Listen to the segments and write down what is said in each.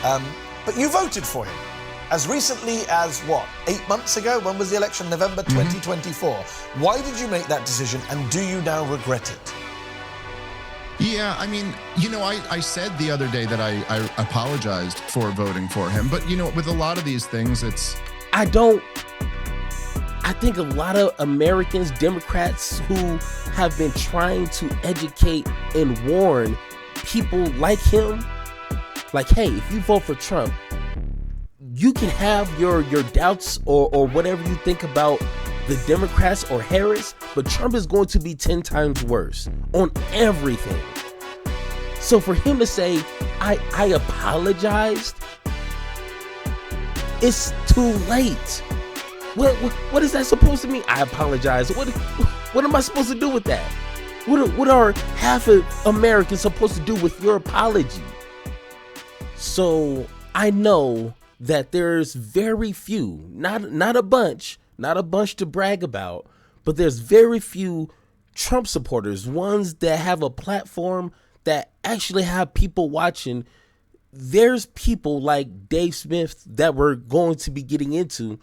But you voted for him as recently as, 8 months ago? When was the election? November 2024. Why did you make that decision, and do you now regret it? Yeah, I mean, I said the other day that I apologized for voting for him. But, with a lot of these things, I think a lot of Americans, Democrats who have been trying to educate and warn people like him, like, hey, if you vote for Trump, you can have your doubts or whatever you think about the Democrats or Harris, but Trump is going to be 10 times worse on everything. So for him to say, I apologized, it's too late. What is that supposed to mean? I apologize. What am I supposed to do with that? What are half of Americans supposed to do with your apology? So I know that there's very few, not a bunch to brag about, but there's very few Trump supporters, ones that have a platform that actually have people watching. There's people like Dave Smith that we're going to be getting into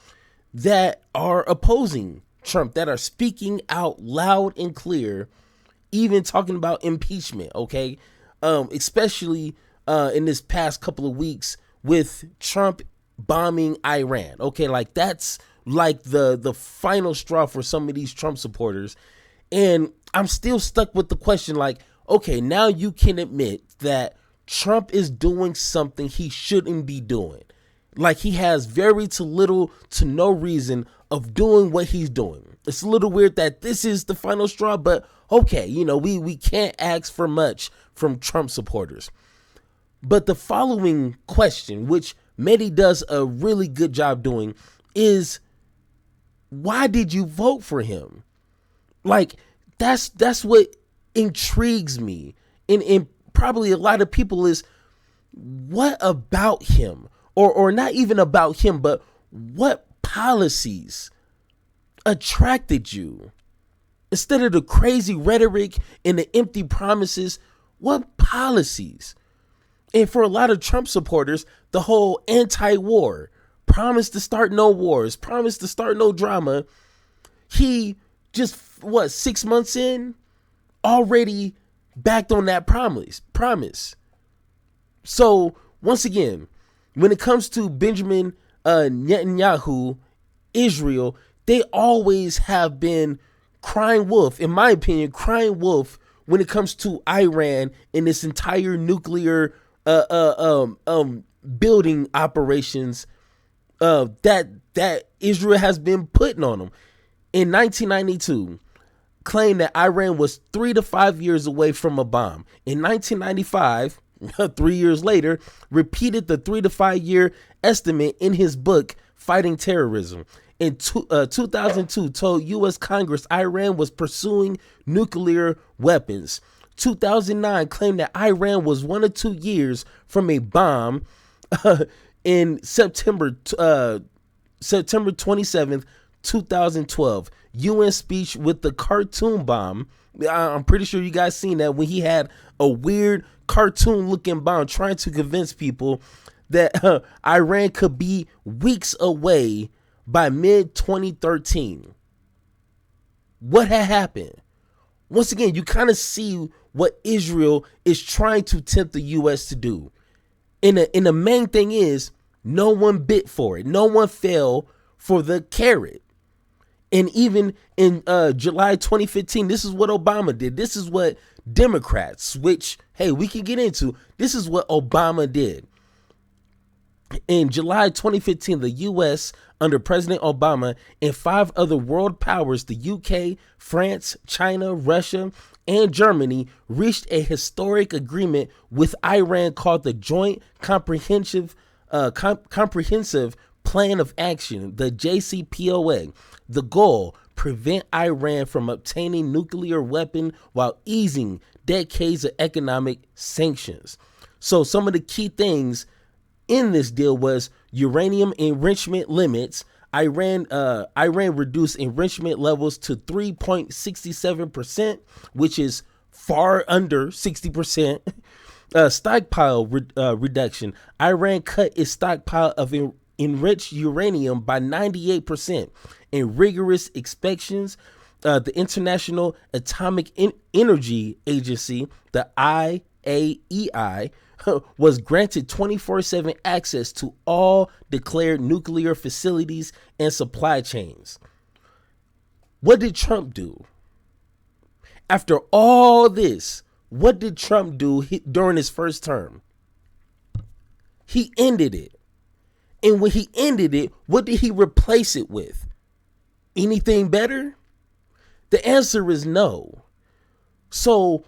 that are opposing Trump, that are speaking out loud and clear, even talking about impeachment, okay? Especially in this past couple of weeks with Trump bombing Iran, okay? Like, that's like the final straw for some of these Trump supporters. And I'm still stuck with the question, like, okay, now you can admit that Trump is doing something he shouldn't be doing. Like, he has very to little to no reason of doing what he's doing. It's a little weird that this is the final straw, but okay, we can't ask for much from Trump supporters. But the following question, which Mehdi does a really good job doing, is why did you vote for him? Like, that's what intrigues me. And probably a lot of people is, what about him? Or not even about him, but what policies attracted you? Instead of the crazy rhetoric and the empty promises, what policies? And for a lot of Trump supporters, the whole anti-war, promise to start no wars, promise to start no drama. He just, 6 months in, already backed on that promise. So once again, when it comes to Benjamin Netanyahu, Israel, they always have been crying wolf, in my opinion, crying wolf when it comes to Iran and this entire nuclear building operations that Israel has been putting on them. In 1992, claimed that Iran was 3 to 5 years away from a bomb. In 1995, 3 years later, repeated the 3 to 5 year estimate in his book, Fighting Terrorism. In 2002, told U.S. Congress Iran was pursuing nuclear weapons. 2009 claimed that Iran was 1 or 2 years from a bomb. In September 27th, 2012, UN speech with the cartoon bomb. I'm pretty sure you guys seen that, when he had a weird cartoon looking bomb trying to convince people that Iran could be weeks away by mid 2013. What had happened? Once again, you kind of see what Israel is trying to tempt the U.S. to do. And the main thing is, no one bit for it. No one fell for the carrot. And even in July 2015, this is what Obama did. This is what Democrats, which, hey, we can get into. This is what Obama did. In July 2015, the U.S. under President Obama and 5 other world powers, the UK, France, China, Russia, and Germany, reached a historic agreement with Iran called the Joint Comprehensive Plan of Action, the JCPOA. The goal, prevent Iran from obtaining nuclear weapon while easing decades of economic sanctions. So some of the key things in this deal was uranium enrichment limits. Iran reduced enrichment levels to 3.67%, which is far under 60%. Reduction. Iran cut its stockpile of enriched uranium by 98%. In rigorous inspections, the International Atomic Energy Agency, the IAEI, was granted 24/7 access to all declared nuclear facilities and supply chains. What did Trump do? After all this, what did Trump do during his first term? He ended it. And when he ended it, what did he replace it with? Anything better? The answer is no. So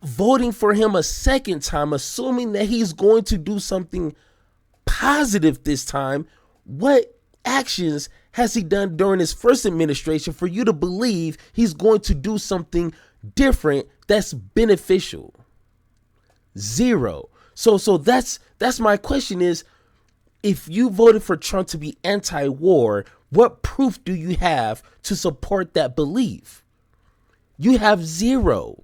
voting for him a second time, assuming that he's going to do something positive this time, what actions has he done during his first administration for you to believe he's going to do something different that's beneficial? Zero. So that's my question is, if you voted for Trump to be anti-war, what proof do you have to support that belief? You have zero.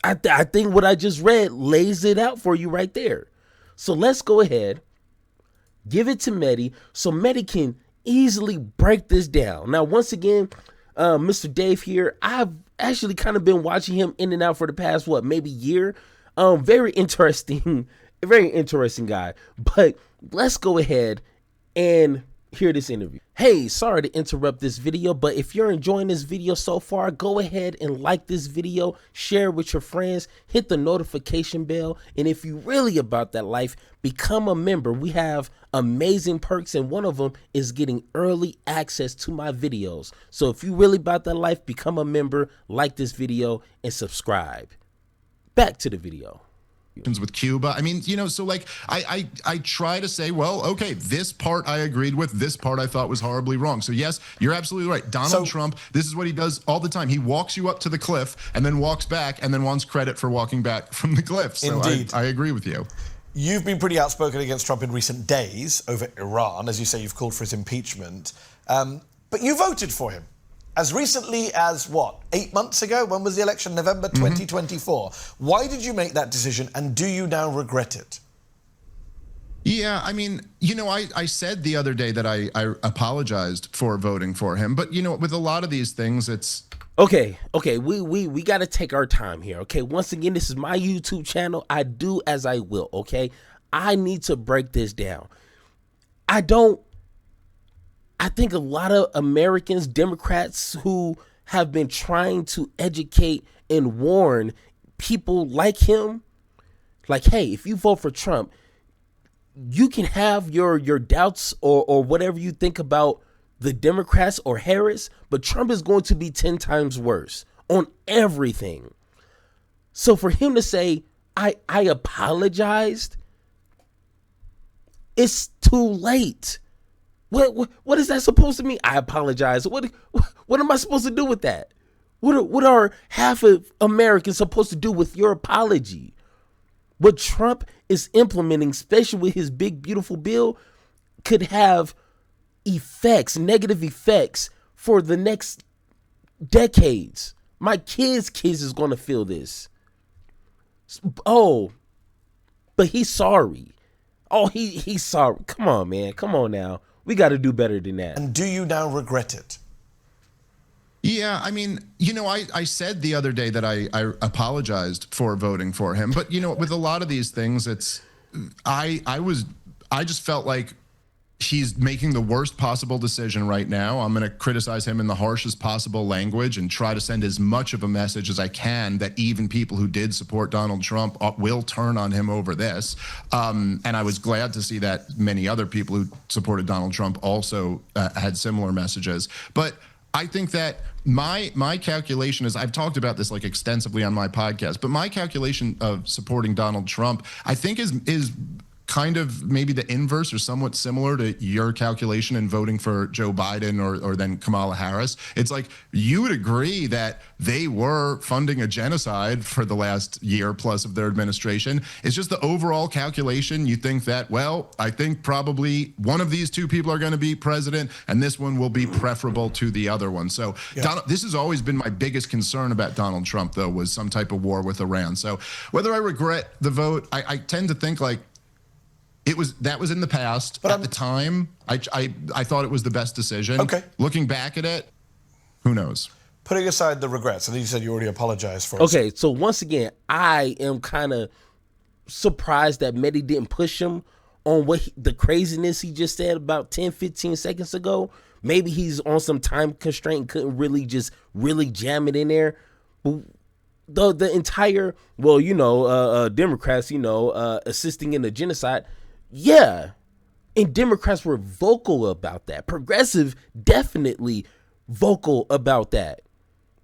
I think what I just read lays it out for you right there. So let's go ahead, give it to Mehdi so Mehdi can easily break this down. Now, once again, Mr. Dave here, I've actually kind of been watching him in and out for the past, maybe year. Very interesting guy. But let's go ahead and hear this interview. Hey, sorry to interrupt this video, but if you're enjoying this video so far, go ahead and like this video, share it with your friends, hit the notification bell, and if you're really about that life, become a member. We have amazing perks, and one of them is getting early access to my videos. So if you're really about that life, become a member, like this video, and subscribe. Back to the video. With Cuba. I mean, so like I try to say, well, okay, this part I agreed with, this part I thought was horribly wrong. So yes, you're absolutely right. Donald Trump, this is what he does all the time. He walks you up to the cliff and then walks back and then wants credit for walking back from the cliff. So Indeed. I agree with you. You've been pretty outspoken against Trump in recent days over Iran. As you say, you've called for his impeachment. But you voted for him. As recently as, 8 months ago? When was the election? November 2024. Why did you make that decision, and do you now regret it? Yeah, I mean, I said the other day that I apologized for voting for him. But, with a lot of these things, it's... Okay, we got to take our time here, okay? Once again, this is my YouTube channel. I do as I will, okay? I need to break this down. I think a lot of Americans, Democrats who have been trying to educate and warn people like him, like, hey, if you vote for Trump, you can have your doubts or whatever you think about the Democrats or Harris, but Trump is going to be 10 times worse on everything. So for him to say, I apologized, it's too late. What is that supposed to mean? I apologize. What am I supposed to do with that? What are half of Americans supposed to do with your apology? What Trump is implementing, especially with his big, beautiful bill, could have negative effects for the next decades. My kids' is going to feel this. Oh, but he's sorry. Oh, he's sorry. Come on, man. Come on now. We got to do better than that. And do you now regret it? Yeah, I mean, I said the other day that I apologized for voting for him. But, with a lot of these things, it's I just felt like he's making the worst possible decision right now. I'm going to criticize him in the harshest possible language and try to send as much of a message as I can that even people who did support Donald Trump will turn on him over this. And I was glad to see that many other people who supported Donald Trump also had similar messages. But I think that my calculation is, I've talked about this like extensively on my podcast, but my calculation of supporting Donald Trump, I think is kind of maybe the inverse or somewhat similar to your calculation in voting for Joe Biden or then Kamala Harris. It's like you would agree that they were funding a genocide for the last year plus of their administration. It's just the overall calculation. You think that, well, I think probably one of these two people are going to be president and this one will be preferable to the other one. So this has always been my biggest concern about Donald Trump, though, was some type of war with Iran. So whether I regret the vote, I tend to think like that was in the past. But at the time, I thought it was the best decision. Okay. Looking back at it, who knows? Putting aside the regrets, I think you said you already apologized for it. Okay, so once again, I am kind of surprised that Mehdi didn't push him on the craziness he just said about 10, 15 seconds ago. Maybe he's on some time constraint and couldn't really jam it in there. But the entire, Democrats, assisting in the genocide, yeah. And Democrats were vocal about that. Progressive, definitely vocal about that.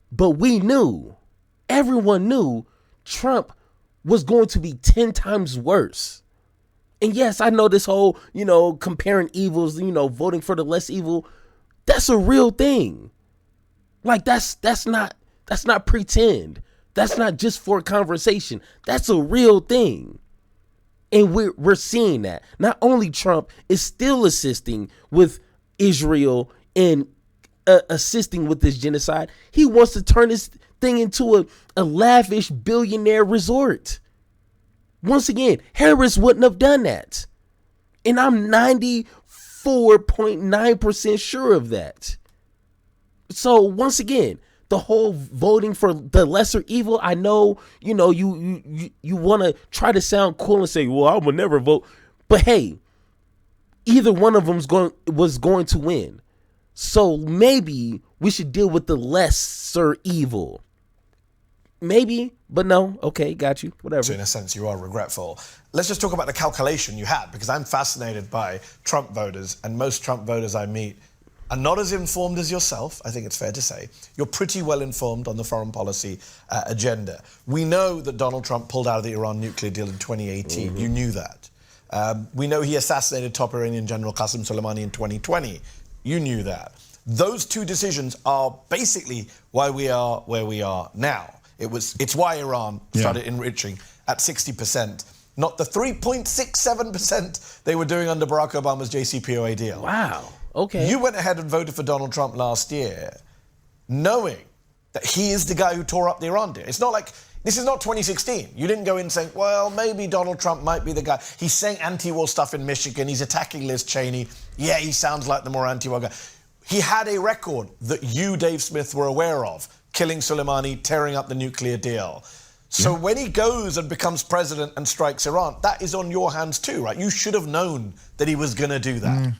But we knew, everyone knew Trump was going to be 10 times worse. And yes, I know this whole, comparing evils, voting for the less evil, that's a real thing. Like that's not pretend. That's not just for conversation. That's a real thing. And we're seeing that. Not only Trump is still assisting with Israel and assisting with this genocide, he wants to turn this thing into a lavish billionaire resort. Once again, Harris wouldn't have done that. And I'm 94.9% sure of that. So once again, the whole voting for the lesser evil, I know, you want to try to sound cool and say, well, I will never vote. But hey, either one of them was going to win. So maybe we should deal with the lesser evil. Maybe, but no. Okay, got you. Whatever. So in a sense, you are regretful. Let's just talk about the calculation you had, because I'm fascinated by Trump voters, and most Trump voters I meet are not as informed as yourself, I think it's fair to say. You're pretty well informed on the foreign policy agenda. We know that Donald Trump pulled out of the Iran nuclear deal in 2018. Mm-hmm. You knew that. We know he assassinated top Iranian General Qasem Soleimani in 2020. You knew that. Those two decisions are basically why we are where we are now. It's why Iran started enriching at 60%, not the 3.67% they were doing under Barack Obama's JCPOA deal. Wow. Okay. You went ahead and voted for Donald Trump last year, knowing that he is the guy who tore up the Iran deal. It's not like, this is not 2016. You didn't go in saying, well, maybe Donald Trump might be the guy. He's saying anti-war stuff in Michigan. He's attacking Liz Cheney. Yeah, he sounds like the more anti-war guy. He had a record that you, Dave Smith, were aware of, killing Soleimani, tearing up the nuclear deal. So when he goes and becomes president and strikes Iran, that is on your hands too, right? You should have known that he was going to do that.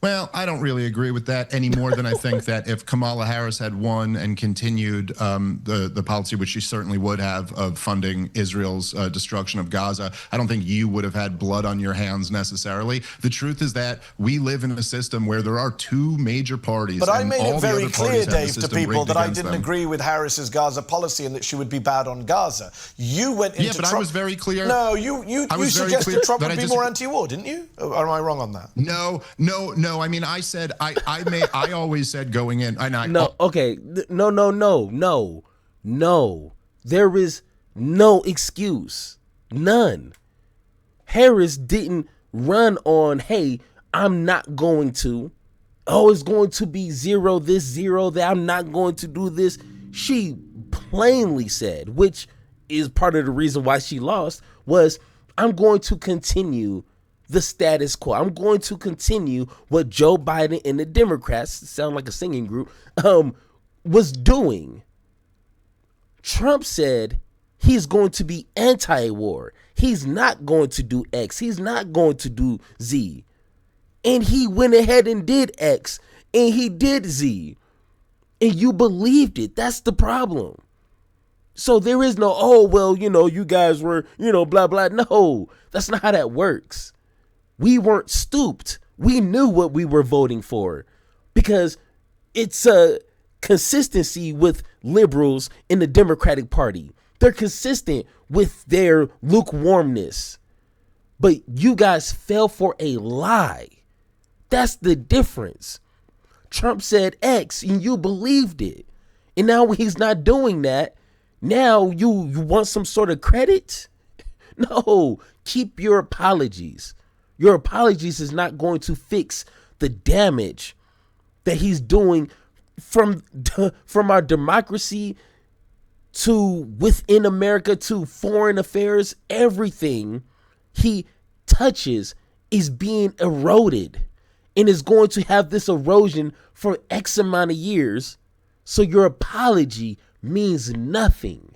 Well, I don't really agree with that any more than I think that if Kamala Harris had won and continued the policy, which she certainly would have, of funding Israel's destruction of Gaza, I don't think you would have had blood on your hands necessarily. The truth is that we live in a system where there are two major parties. But I made it very clear, Dave, to people that I didn't agree with Harris's Gaza policy and that she would be bad on Gaza. You went into Trump. I was very clear. No, you suggested Trump would be more anti-war, didn't you? Or am I wrong on that? No. I mean, I said I always said going in. No. There is no excuse. None. Harris didn't run on, hey, I'm not going to. Oh, it's going to be zero this, zero that. I'm not going to do this. She plainly said, which is part of the reason why she lost, was I'm going to continue the status quo. I'm going to continue what Joe Biden and the Democrats, sound like a singing group, was doing. Trump said he's going to be anti-war. He's not going to do X. He's not going to do Z. And he went ahead and did X. And he did Z. And you believed it. That's the problem. So there is no, you guys were, blah, blah. No, that's not how that works. We weren't stooped. We knew what we were voting for because it's a consistency with liberals in the Democratic Party. They're consistent with their lukewarmness. But you guys fell for a lie. That's the difference. Trump said X and you believed it. And now when he's not doing that, now you want some sort of credit? No, keep your apologies. Your apologies is not going to fix the damage that he's doing from our democracy to within America to foreign affairs. Everything he touches is being eroded and is going to have this erosion for X amount of years. So your apology means nothing.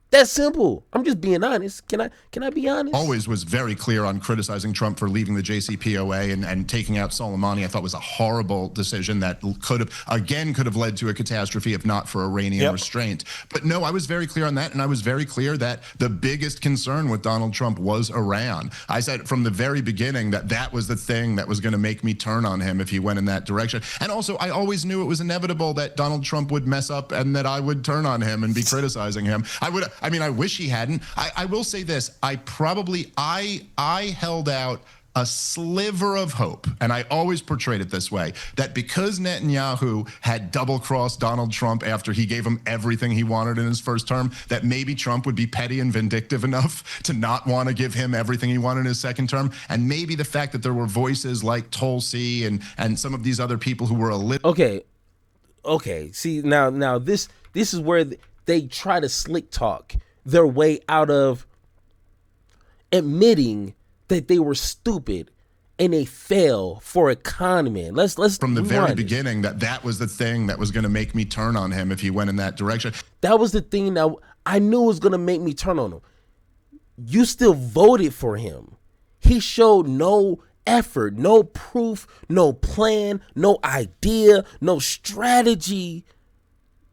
That's simple. I'm just being honest. Can I be honest? Always was very clear on criticizing Trump for leaving the JCPOA and taking out Soleimani. I thought was a horrible decision that could have led to a catastrophe if not for Iranian restraint. But no, I was very clear on that, and I was very clear that the biggest concern with Donald Trump was Iran. I said from the very beginning that was the thing that was going to make me turn on him if he went in that direction. And also, I always knew it was inevitable that Donald Trump would mess up and that I would turn on him and be criticizing him. I wish he hadn't. I will say this. I held out a sliver of hope, and I always portrayed it this way, that because Netanyahu had double-crossed Donald Trump after he gave him everything he wanted in his first term, that maybe Trump would be petty and vindictive enough to not want to give him everything he wanted in his second term. And maybe the fact that there were voices like Tulsi and some of these other people who were a little... Okay. See, now this is where they try to slick talk their way out of admitting that they were stupid and they fell for a con man. Let's from the very beginning that was the thing that was going to make me turn on him if he went in that direction. That was the thing that I knew was going to make me turn on him. You still voted for him. He showed no effort, no proof, no plan, no idea, no strategy,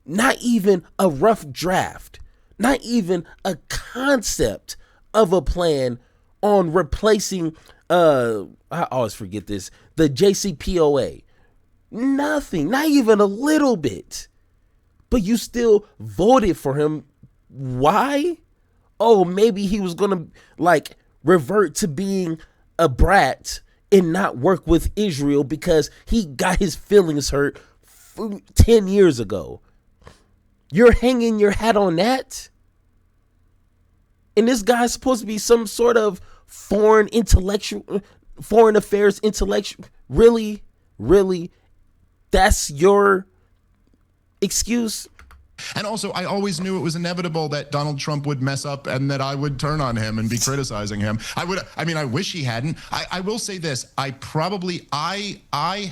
not even a rough draft, not even a concept of a plan on replacing, I always forget this, the JCPOA. Nothing, not even a little bit. But you still voted for him. Why? Oh, maybe he was going to revert to being a brat and not work with Israel because he got his feelings hurt 10 years ago. You're hanging your hat on that? And this guy's supposed to be some sort of foreign affairs intellectual. Really? That's your excuse? And also, I always knew it was inevitable that Donald Trump would mess up and that I would turn on him and be criticizing him. I wish he hadn't. I will say this. I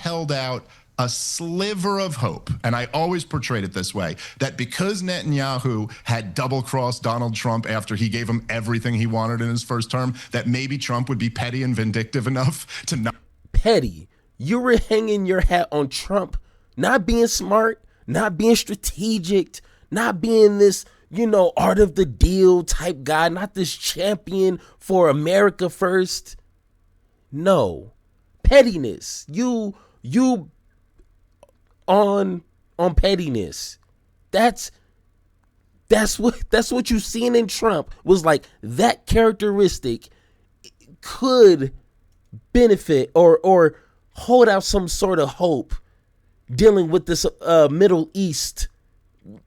held out a sliver of hope, and I always portrayed it this way, that because Netanyahu had double-crossed Donald Trump after he gave him everything he wanted in his first term, that maybe Trump would be petty and vindictive enough to not... Petty? You were hanging your hat on Trump not being smart, not being strategic, not being this, art of the deal type guy, not this champion for America first. No. Pettiness. You on pettiness. That's what you seen in Trump was like. That characteristic could benefit or hold out some sort of hope dealing with this Middle East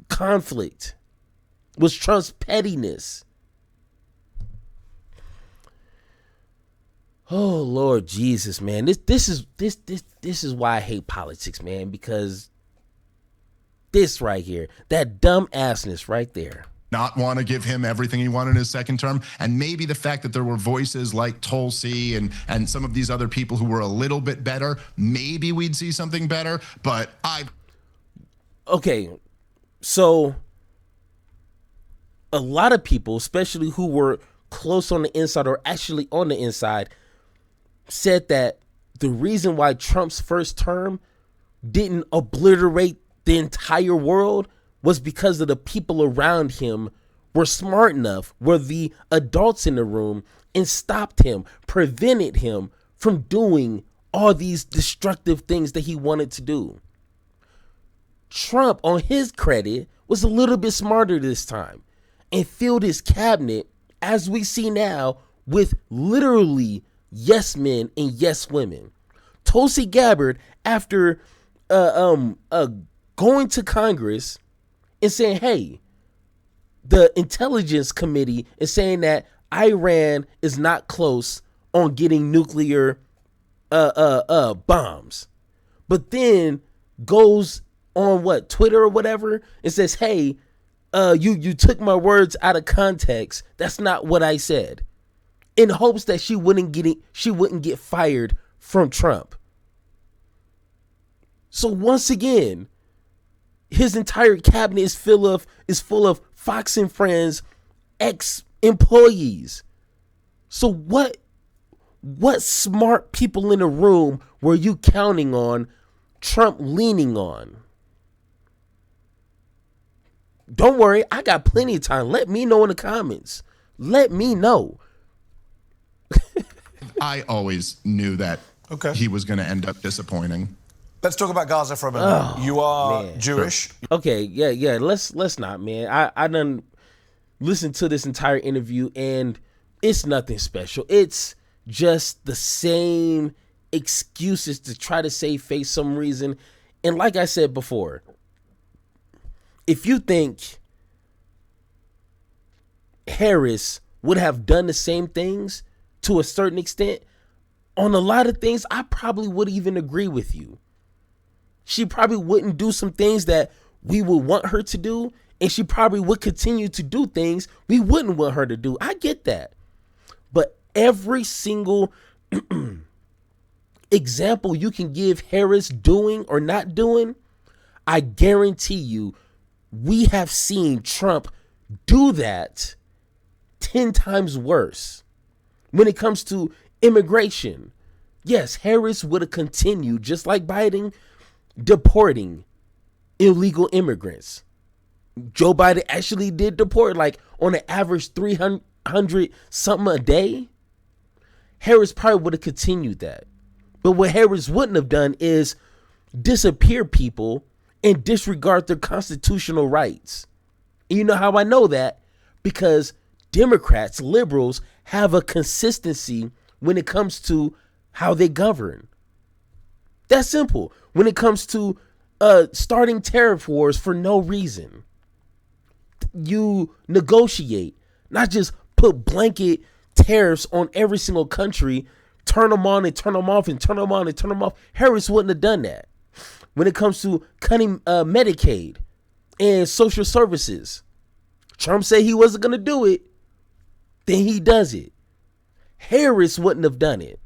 conflict, was Trump's pettiness. Oh Lord Jesus, man, this is why I hate politics, man, because this right here, that dumb assness right there. Not want to give him everything he wanted in his second term, and maybe the fact that there were voices like Tulsi and some of these other people who were a little bit better, maybe we'd see something better. But okay, so a lot of people, especially who were close on the inside or actually on the inside, said that the reason why Trump's first term didn't obliterate the entire world was because of the people around him were smart enough, were the adults in the room, and stopped him, prevented him from doing all these destructive things that he wanted to do. Trump, on his credit, was a little bit smarter this time and filled his cabinet, as we see now, with literally yes men and yes women. Tulsi Gabbard, after going to Congress and saying, hey, the intelligence committee is saying that Iran is not close on getting nuclear bombs, but then goes on Twitter or whatever and says, hey, you took my words out of context. That's not what I said. In hopes that she wouldn't get fired from Trump. So once again, his entire cabinet is full of Fox and Friends ex-employees. So what smart people in the room were you counting on Trump leaning on? Don't worry, I got plenty of time. Let me know in the comments. Let me know. I always knew that he was going to end up disappointing. Let's talk about Gaza for a minute. You are Jewish. Okay, yeah. Let's not, man. I done listened to this entire interview and it's nothing special. It's just the same excuses to try to save face some reason. And like I said before, if you think Harris would have done the same things to a certain extent, on a lot of things, I probably would even agree with you. She probably wouldn't do some things that we would want her to do, and she probably would continue to do things we wouldn't want her to do. I get that. But every single example you can give Harris doing or not doing, I guarantee you, we have seen Trump do that 10 times worse. When it comes to immigration, yes, Harris would have continued, just like Biden, deporting illegal immigrants. Joe Biden actually did deport, like on an average 300 something a day. Harris probably would have continued that. But what Harris wouldn't have done is disappear people and disregard their constitutional rights. And you know how I know that? Because Democrats, liberals, have a consistency when it comes to how they govern. That's simple. When it comes to starting tariff wars for no reason, you negotiate, not just put blanket tariffs on every single country, turn them on and turn them off and turn them on and turn them off. Harris wouldn't have done that. When it comes to cutting Medicaid and social services, Trump said he wasn't going to do it, then he does it. Harris wouldn't have done it.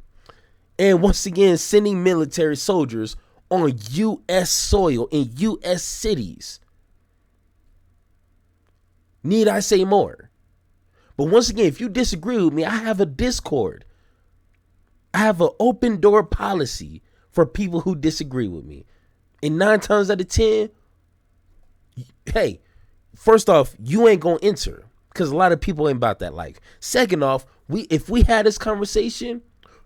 And once again, sending military soldiers on U.S. soil in U.S. cities. Need I say more? But once again, if you disagree with me, I have a Discord. I have an open door policy for people who disagree with me. And 9 times out of 10, hey, first off, you ain't gonna enter because a lot of people ain't about that life. Second off, if we had this conversation,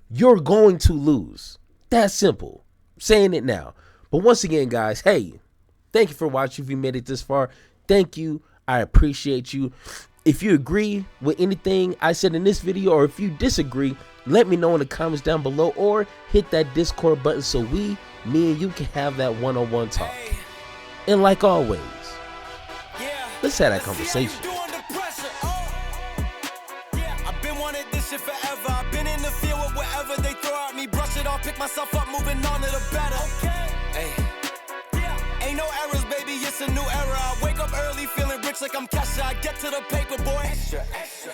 you're going to lose. That's simple. I'm saying it now. But once again, guys, hey, thank you for watching. If you made it this far, thank you. I appreciate you. If you agree with anything I said in this video, or if you disagree, let me know in the comments down below, or hit that Discord button so me and you can have that one-on-one talk. And like always, let's have that conversation. I've been wanting this shit forever. I've been in the field with whatever they throw at me. Brush it off, pick myself up, moving on to the better. Hey. Ain't no errors, baby, it's a new era. I wake up early, feeling rich like I'm Kesha. I get to the paper, boy. Extra, extra.